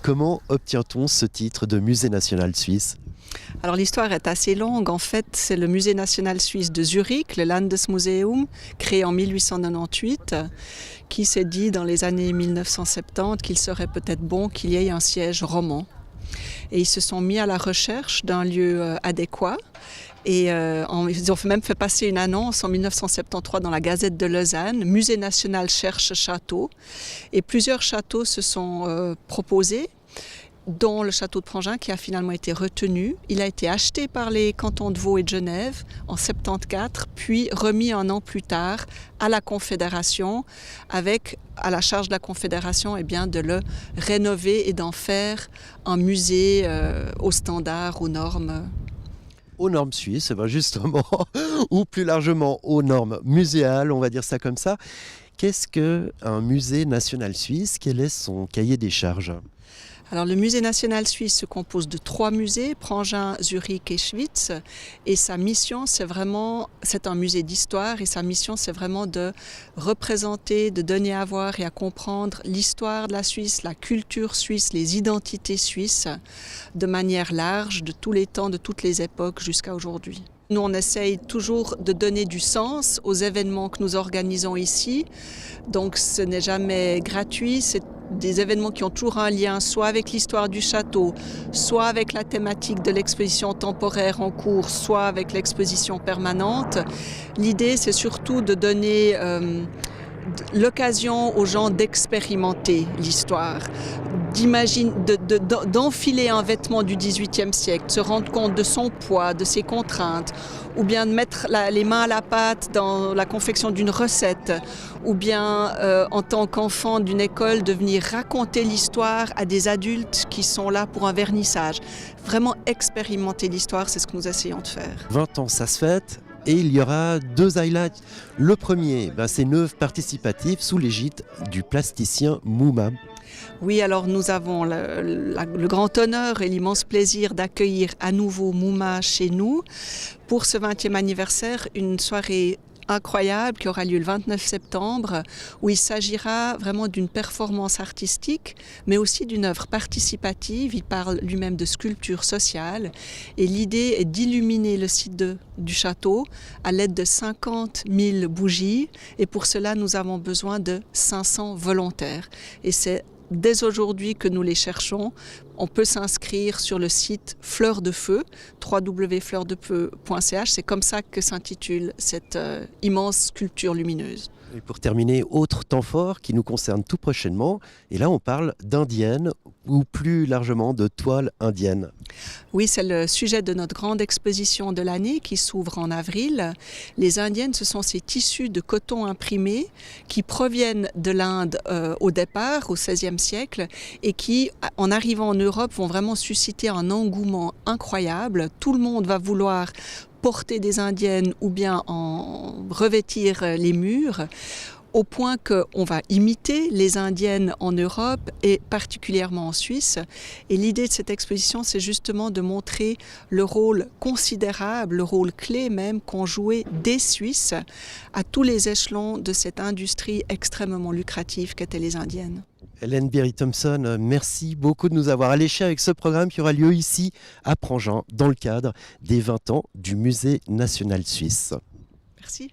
Comment obtient-on ce titre de musée national suisse? Alors l'histoire est assez longue. En fait, c'est le musée national suisse de Zurich, le Landesmuseum, créé en 1898, qui s'est dit dans les années 1970 qu'il serait peut-être bon qu'il y ait un siège roman. Et ils se sont mis à la recherche d'un lieu adéquat. Et ils ont même fait passer une annonce en 1973 dans la Gazette de Lausanne, Musée national cherche château. Et plusieurs châteaux se sont proposés, dont le château de Prangin qui a finalement été retenu. Il a été acheté par les cantons de Vaud et de Genève en 1974, puis remis un an plus tard à la Confédération, avec à la charge de la Confédération de le rénover et d'en faire un musée aux standards, aux normes. Aux normes suisses, justement, ou plus largement aux normes muséales, on va dire ça comme ça. Qu'est-ce qu'un musée national suisse? Quel est son cahier des charges? Alors, le musée national suisse se compose de 3 musées, Prangin, Zurich et Schwyz. Et sa mission, c'est un musée d'histoire, et sa mission, c'est vraiment de représenter, de donner à voir et à comprendre l'histoire de la Suisse, la culture suisse, les identités suisses, de manière large, de tous les temps, de toutes les époques jusqu'à aujourd'hui. Nous, on essaye toujours de donner du sens aux événements que nous organisons ici. Donc, ce n'est jamais gratuit. C'est des événements qui ont toujours un lien, soit avec l'histoire du château, soit avec la thématique de l'exposition temporaire en cours, soit avec l'exposition permanente. L'idée, c'est surtout de donner l'occasion aux gens d'expérimenter l'histoire, d'enfiler un vêtement du XVIIIe siècle, de se rendre compte de son poids, de ses contraintes, ou bien de mettre les mains à la pâte dans la confection d'une recette, ou bien en tant qu'enfant d'une école de venir raconter l'histoire à des adultes qui sont là pour un vernissage. Vraiment expérimenter l'histoire, c'est ce que nous essayons de faire. 20 ans, ça se fête. Et il y aura 2 highlights. Le premier, c'est une œuvre participative sous l'égide du plasticien Mouma. Oui, alors nous avons le grand honneur et l'immense plaisir d'accueillir à nouveau Mouma chez nous pour ce 20e anniversaire, une soirée incroyable qui aura lieu le 29 septembre, où il s'agira vraiment d'une performance artistique, mais aussi d'une œuvre participative. Il parle lui-même de sculpture sociale, et l'idée est d'illuminer le site du château à l'aide de 50 000 bougies, et pour cela nous avons besoin de 500 volontaires. Et c'est dès aujourd'hui que nous les cherchons. On peut s'inscrire sur le site Fleur de Feu, www.fleurdefeu.ch. C'est comme ça que s'intitule cette immense sculpture lumineuse. Et pour terminer, autre temps fort qui nous concerne tout prochainement. Et là, on parle d'indienne ou plus largement de toile indienne. Oui, c'est le sujet de notre grande exposition de l'année qui s'ouvre en avril. Les indiennes, ce sont ces tissus de coton imprimé qui proviennent de l'Inde au départ, au XVIe siècle, et qui, en arrivant en Europe, vont vraiment susciter un engouement incroyable. Tout le monde va vouloir porter des indiennes ou bien en revêtir les murs, au point qu'on va imiter les indiennes en Europe et particulièrement en Suisse. Et l'idée de cette exposition, c'est justement de montrer le rôle considérable, le rôle clé même qu'ont joué des Suisses à tous les échelons de cette industrie extrêmement lucrative qu'étaient les indiennes. Hélène Berry-Thompson, merci beaucoup de nous avoir alléchés avec ce programme qui aura lieu ici à Prangin dans le cadre des 20 ans du Musée national suisse. Merci.